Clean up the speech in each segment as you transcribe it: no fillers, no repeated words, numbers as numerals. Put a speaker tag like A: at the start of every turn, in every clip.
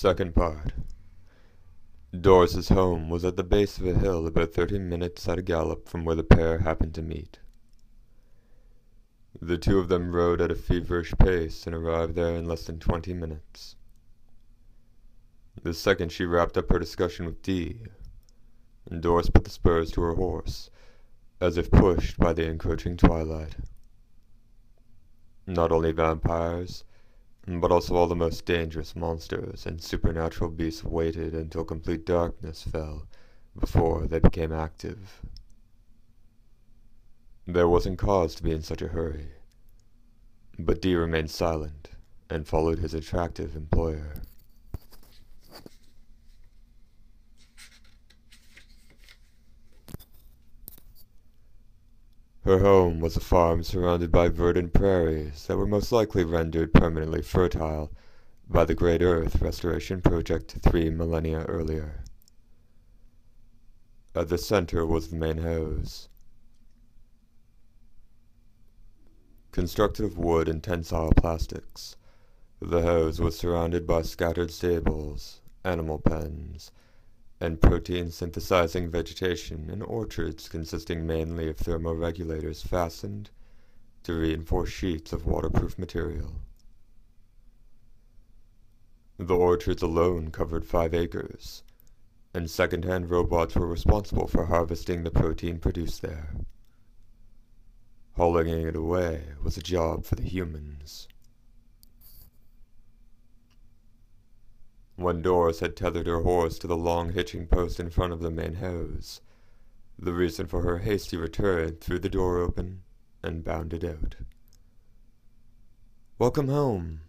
A: Second part. Doris's home was at the base of a hill about 30 minutes at a gallop from where the pair happened to meet. The two of them rode at a feverish pace and arrived there in less than 20 minutes. The second she wrapped up her discussion with Dee, and Doris put the spurs to her horse, as if pushed by the encroaching twilight. Not only vampires, but also all the most dangerous monsters and supernatural beasts waited until complete darkness fell before they became active. There wasn't cause to be in such a hurry, but Dee remained silent and followed his attractive employer. Her home was a farm surrounded by verdant prairies that were most likely rendered permanently fertile by the Great Earth Restoration Project 3 millennia earlier. At the center was the main house. Constructed of wood and tensile plastics, the house was surrounded by scattered stables, animal pens, and protein-synthesizing vegetation and orchards consisting mainly of thermoregulators fastened to reinforced sheets of waterproof material. The orchards alone covered 5 acres, and second-hand robots were responsible for harvesting the protein produced there. Hauling it away was a job for the humans. When Doris had tethered her horse to the long hitching post in front of the main house, the reason for her hasty return threw the door open and bounded out. "Welcome home,"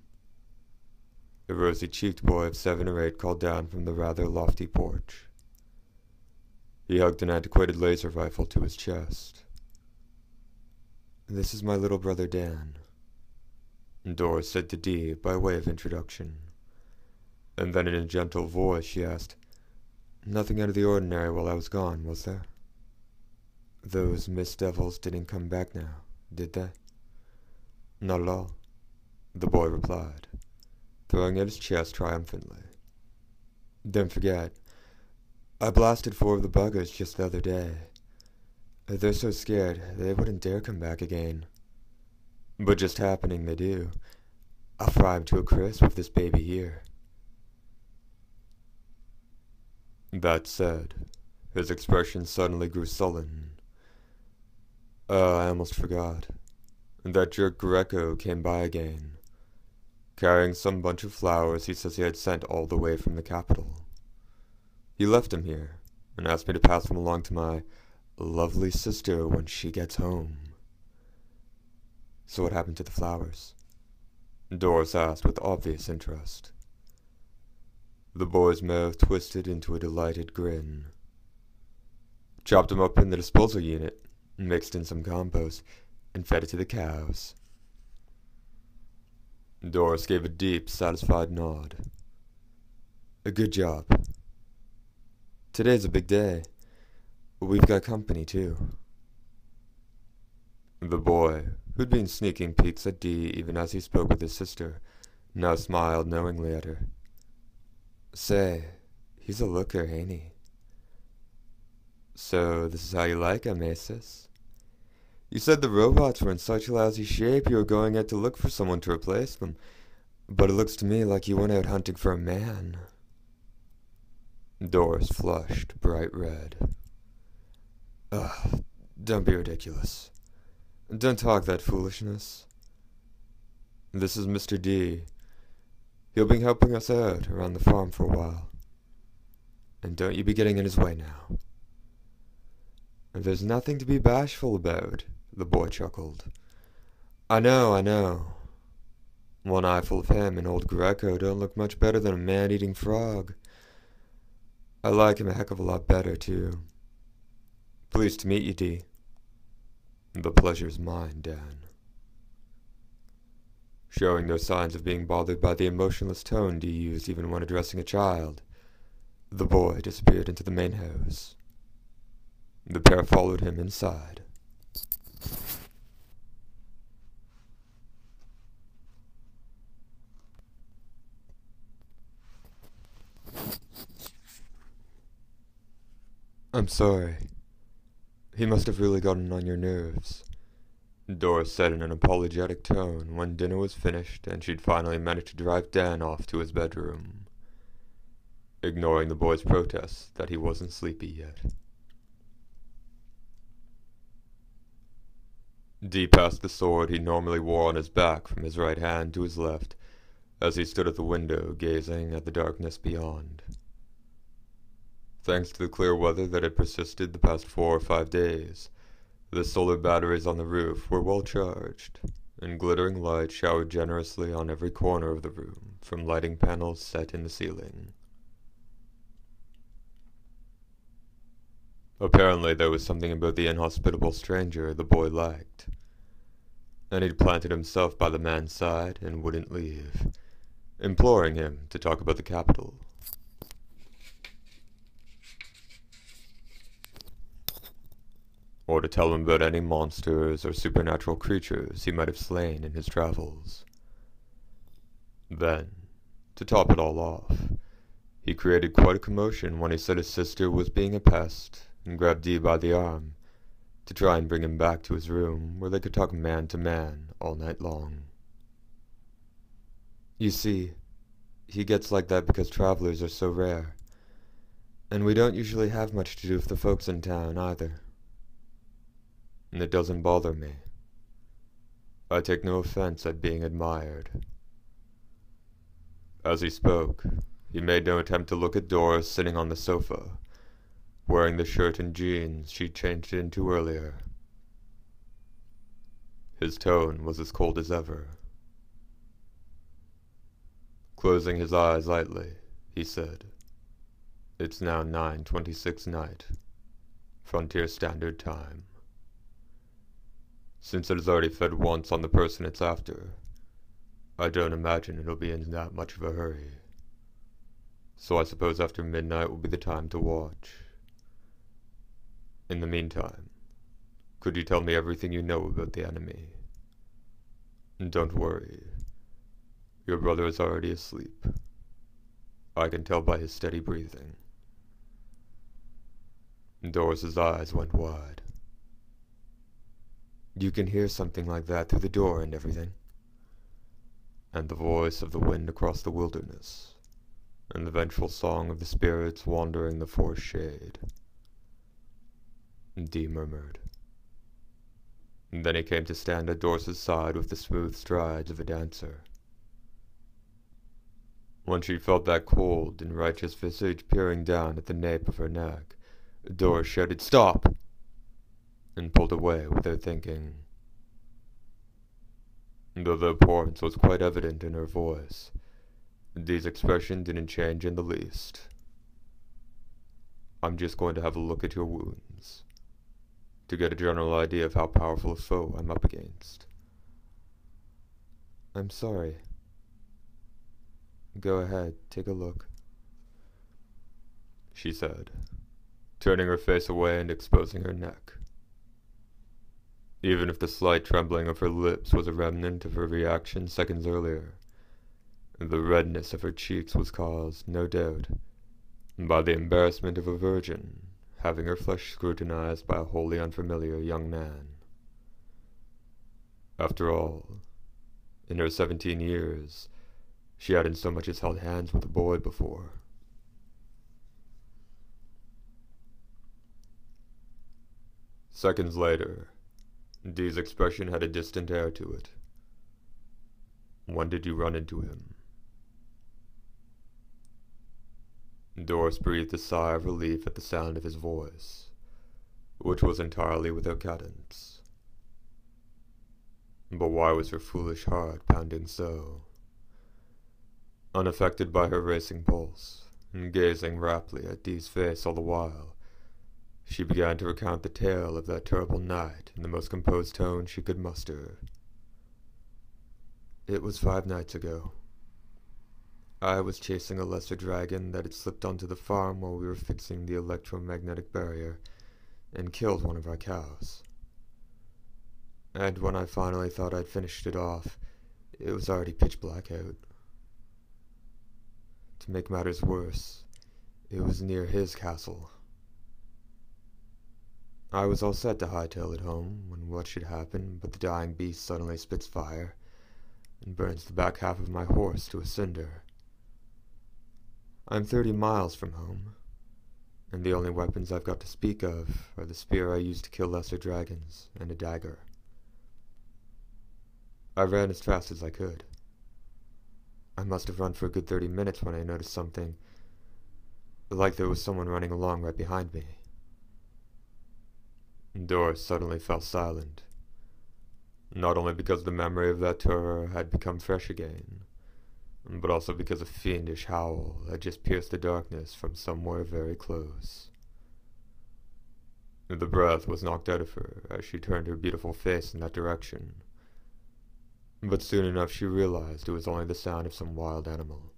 A: a rosy-cheeked boy of 7 or 8 called down from the rather lofty porch. He hugged an antiquated laser rifle to his chest. "This is my little brother Dan," Doris said to Dee by way of introduction. And then in a gentle voice she asked, "Nothing out of the ordinary while I was gone, was there? Those mist devils didn't come back now, did they?" "Not at all," the boy replied, throwing out his chest triumphantly. "Don't forget, I blasted 4 of the buggers just the other day. They're so scared they wouldn't dare come back again. But just happening they do. I'll fry 'em to a crisp with this baby here." That said, his expression suddenly grew sullen. I almost forgot. That jerk Greco came by again, carrying some bunch of flowers he says he had sent all the way from the capital. He left them here, and asked me to pass them along to my lovely sister when she gets home. "So what happened to the flowers?" Doris asked with obvious interest. The boy's mouth twisted into a delighted grin. "Chopped them up in the disposal unit, mixed in some compost, and fed it to the cows." Doris gave a deep, satisfied nod. "A good job. Today's a big day. We've got company, too." The boy, who'd been sneaking peeks at Dee even as he spoke with his sister, now smiled knowingly at her. "Say, he's a looker, ain't he? So this is how you like him, eh, sis? You said the robots were in such lousy shape you were going out to look for someone to replace them, but it looks to me like you went out hunting for a man." Doris flushed bright red. "Ugh, don't be ridiculous. Don't talk that foolishness. This is Mr. D. He'll be helping us out around the farm for a while. And don't you be getting in his way now." "There's nothing to be bashful about," the boy chuckled. I know. One eyeful of him and old Greco don't look much better than a man-eating frog. I like him a heck of a lot better, too. Pleased to meet you, Dee." "The pleasure's mine, Dan." Showing no signs of being bothered by the emotionless tone Dee used even when addressing a child, the boy disappeared into the main house. The pair followed him inside. I'm sorry. He must have really gotten on your nerves, Doris said in an apologetic tone when dinner was finished and she'd finally managed to drive Dan off to his bedroom, ignoring the boy's protests that he wasn't sleepy yet. Dee passed the sword he normally wore on his back from his right hand to his left as he stood at the window gazing at the darkness beyond. Thanks to the clear weather that had persisted the past 4 or 5 days, the solar batteries on the roof were well charged, and glittering light showered generously on every corner of the room from lighting panels set in the ceiling. Apparently there was something about the inhospitable stranger the boy liked, and he'd planted himself by the man's side and wouldn't leave, imploring him to talk about the capital. Or to tell him about any monsters or supernatural creatures he might have slain in his travels. Then, to top it all off, he created quite a commotion when he said his sister was being a pest and grabbed Dee by the arm to try and bring him back to his room where they could talk man to man all night long. You see, he gets like that because travelers are so rare, and we don't usually have much to do with the folks in town either. And it doesn't bother me. I take no offense at being admired. As he spoke, he made no attempt to look at Doris sitting on the sofa, wearing the shirt and jeans she'd changed into earlier. His tone was as cold as ever. Closing his eyes lightly, he said, "It's now 9:26 night, Frontier Standard Time. Since it has already fed once on the person it's after, I don't imagine it'll be in that much of a hurry. So I suppose after midnight will be the time to watch. In the meantime, could you tell me everything you know about the enemy? And don't worry, your brother is already asleep. I can tell by his steady breathing." Doris's eyes went wide. "You can hear something like that through the door and everything?" And the voice of the wind across the wilderness, and the vengeful song of the spirits wandering the forest shade. Dee murmured. And then he came to stand at Doris's side with the smooth strides of a dancer. When she felt that cold and righteous visage peering down at the nape of her neck, Doris shouted, "Stop!" and pulled away without thinking. Though the abhorrence was quite evident in her voice, Dee's expression didn't change in the least. "I'm just going to have a look at your wounds, to get a general idea of how powerful a foe I'm up against." "I'm sorry." "Go ahead, take a look," she said, turning her face away and exposing her neck. Even if the slight trembling of her lips was a remnant of her reaction seconds earlier, the redness of her cheeks was caused, no doubt, by the embarrassment of a virgin having her flesh scrutinized by a wholly unfamiliar young man. After all, in her 17 years, she hadn't so much as held hands with a boy before. Seconds later, Dee's expression had a distant air to it. "When did you run into him?" Doris breathed a sigh of relief at the sound of his voice, which was entirely without cadence. But why was her foolish heart pounding so? Unaffected by her racing pulse, and gazing raptly at Dee's face all the while, she began to recount the tale of that terrible night in the most composed tone she could muster. "It was 5 nights ago. I was chasing a lesser dragon that had slipped onto the farm while we were fixing the electromagnetic barrier and killed one of our cows. And when I finally thought I'd finished it off, it was already pitch black out. To make matters worse, it was near his castle. I was all set to hightail it home when what should happen but the dying beast suddenly spits fire and burns the back half of my horse to a cinder. I'm 30 miles from home, and the only weapons I've got to speak of are the spear I used to kill lesser dragons and a dagger. I ran as fast as I could. I must have run for a good 30 minutes when I noticed something, like there was someone running along right behind me. Doris suddenly fell silent, not only because the memory of that terror had become fresh again, but also because a fiendish howl had just pierced the darkness from somewhere very close. The breath was knocked out of her as she turned her beautiful face in that direction, but soon enough she realized it was only the sound of some wild animal.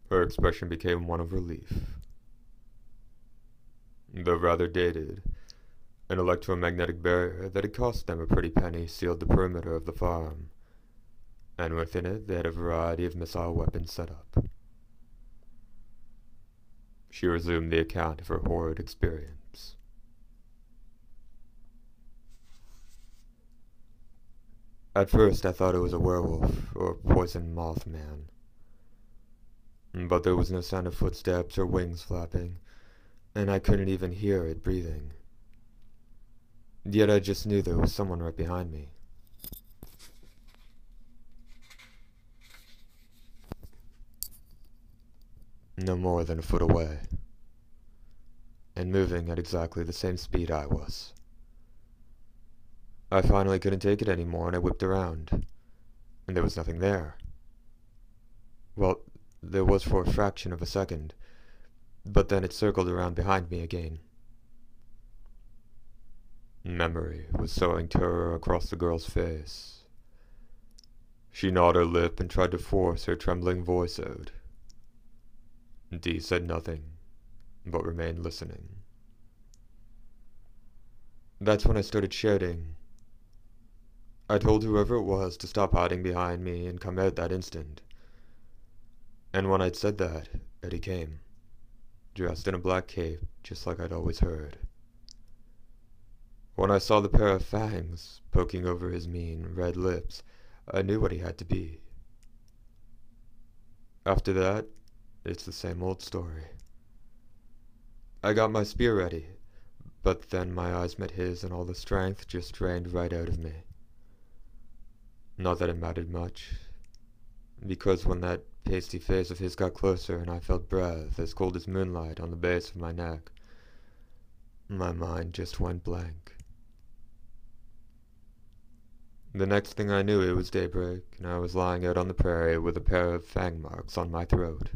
A: Her expression became one of relief. Though rather dated, an electromagnetic barrier that had cost them a pretty penny sealed the perimeter of the farm, and within it they had a variety of missile weapons set up. She resumed the account of her horrid experience. At first I thought it was a werewolf or poison mothman, but there was no sound of footsteps or wings flapping, and I couldn't even hear it breathing. Yet I just knew there was someone right behind me. No more than a foot away, and moving at exactly the same speed I was. I finally couldn't take it anymore and I whipped around, and there was nothing there. Well, there was for a fraction of a second, but then it circled around behind me again. Memory was sowing terror across the girl's face. She gnawed her lip and tried to force her trembling voice out. Dee said nothing, but remained listening. That's when I started shouting. I told whoever it was to stop hiding behind me and come out that instant. And when I'd said that, Eddie came, dressed in a black cape, just like I'd always heard. When I saw the pair of fangs poking over his mean, red lips, I knew what he had to be. After that, it's the same old story. I got my spear ready, but then my eyes met his and all the strength just drained right out of me. Not that it mattered much, because when that pasty face of his got closer and I felt breath as cold as moonlight on the base of my neck, my mind just went blank. The next thing I knew it was daybreak, and I was lying out on the prairie with a pair of fang marks on my throat.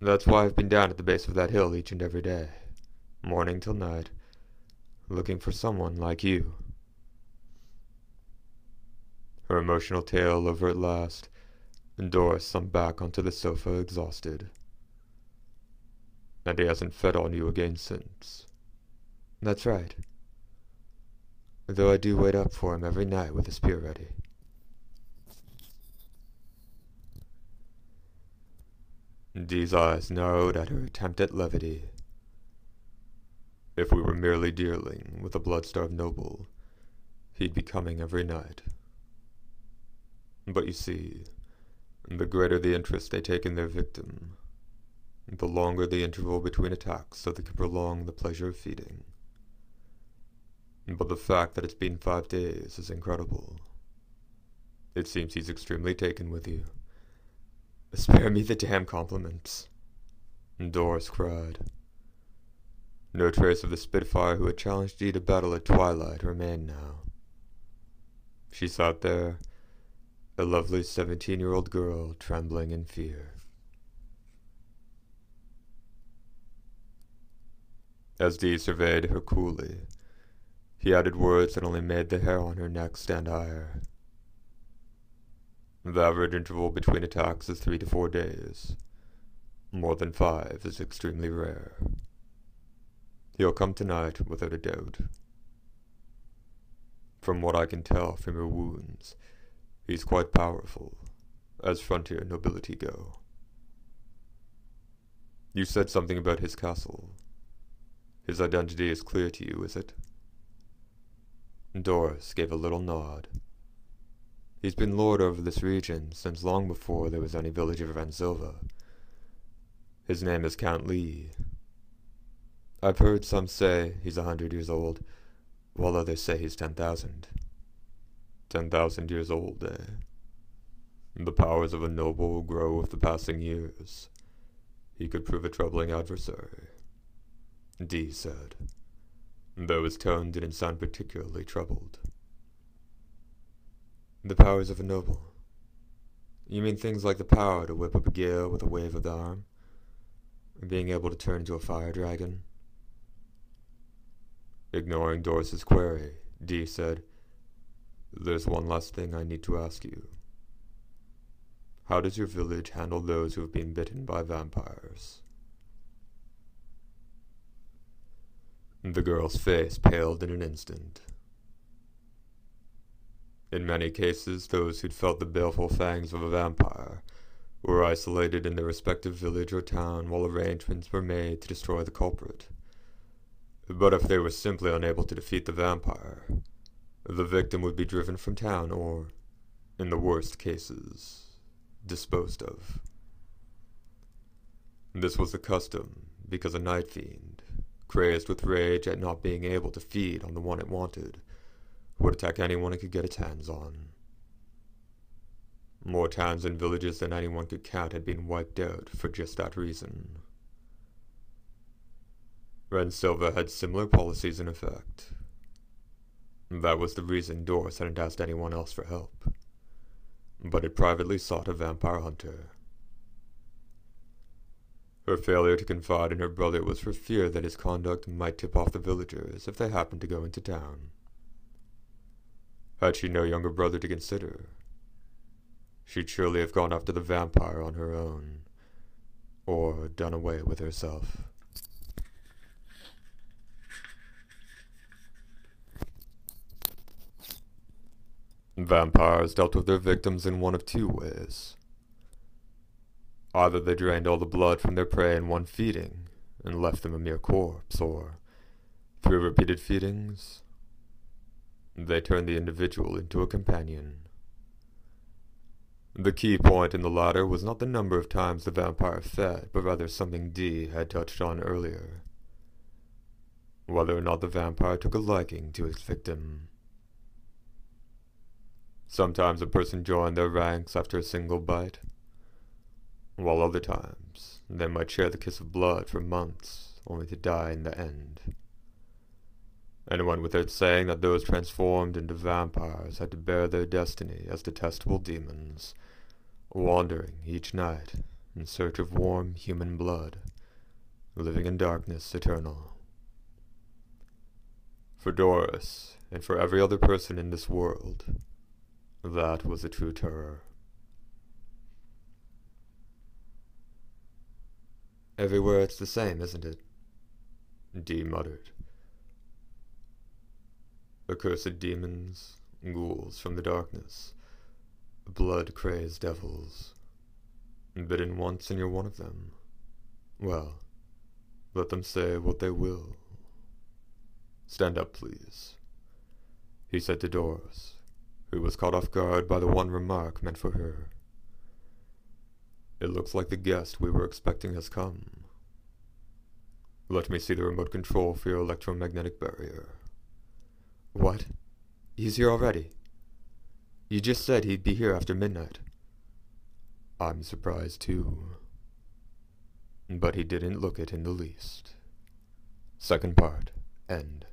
A: That's why I've been down at the base of that hill each and every day, morning till night, looking for someone like you. Her emotional tale over at last, and Doris slumped back onto the sofa exhausted. And he hasn't fed on you again since. That's right. Though I do wait up for him every night with a spear ready. Dee's eyes narrowed at her attempt at levity. If we were merely dealing with a blood-starved noble, he'd be coming every night. But you see, the greater the interest they take in their victim, the longer the interval between attacks so they can prolong the pleasure of feeding. But the fact that it's been 5 days is incredible. It seems he's extremely taken with you. Spare me the damn compliments, Doris cried. No trace of the Spitfire who had challenged Dee to battle at twilight remained now. She sat there, a lovely 17-year-old girl trembling in fear. As Dee surveyed her coolly, he added words that only made the hair on her neck stand higher. The average interval between attacks is 3 to 4 days. More than 5 is extremely rare. He'll come tonight, without a doubt. From what I can tell from your wounds, he's quite powerful, as frontier nobility go. You said something about his castle. His identity is clear to you, is it? Doris gave a little nod. He's been lord over this region since long before there was any village of Ransilva. His name is Count Lee. I've heard some say he's 100 years old, while others say he's 10,000. 10,000 years old, eh? The powers of a noble grow with the passing years. He could prove a troubling adversary, D said, though his tone didn't sound particularly troubled. The powers of a noble? You mean things like the power to whip up a gale with a wave of the arm? Or being able to turn into a fire dragon? Ignoring Doris's query, D said, There's one last thing I need to ask you. How does your village handle those who have been bitten by vampires? The girl's face paled in an instant. In many cases, those who'd felt the baleful fangs of a vampire were isolated in their respective village or town while arrangements were made to destroy the culprit. But if they were simply unable to defeat the vampire, the victim would be driven from town or, in the worst cases, disposed of. This was the custom because a night fiend, crazed with rage at not being able to feed on the one it wanted, would attack anyone it could get its hands on. More towns and villages than anyone could count had been wiped out for just that reason. Ransilva had similar policies in effect. That was the reason Doris hadn't asked anyone else for help, but had privately sought a vampire hunter. Her failure to confide in her brother was for fear that his conduct might tip off the villagers if they happened to go into town. Had she no younger brother to consider, she'd surely have gone after the vampire on her own, or done away with herself. Vampires dealt with their victims in one of two ways. Either they drained all the blood from their prey in one feeding and left them a mere corpse, or, through repeated feedings, they turned the individual into a companion. The key point in the latter was not the number of times the vampire fed, but rather something D had touched on earlier. Whether or not the vampire took a liking to its victim. Sometimes a person joined their ranks after a single bite, while other times they might share the kiss of blood for months, only to die in the end. And it went without saying that those transformed into vampires had to bear their destiny as detestable demons, wandering each night in search of warm human blood, living in darkness eternal. For Doris, and for every other person in this world, that was a true terror. Everywhere it's the same, isn't it? D muttered. Accursed demons, ghouls from the darkness, blood-crazed devils. Bitten once and you're one of them. Well, let them say what they will. Stand up, please, he said to Doris, who was caught off guard by the one remark meant for her. It looks like the guest we were expecting has come. Let me see the remote control for your electromagnetic barrier. What? He's here already? You just said he'd be here after midnight. I'm surprised too. But he didn't look it in the least. Second part, end.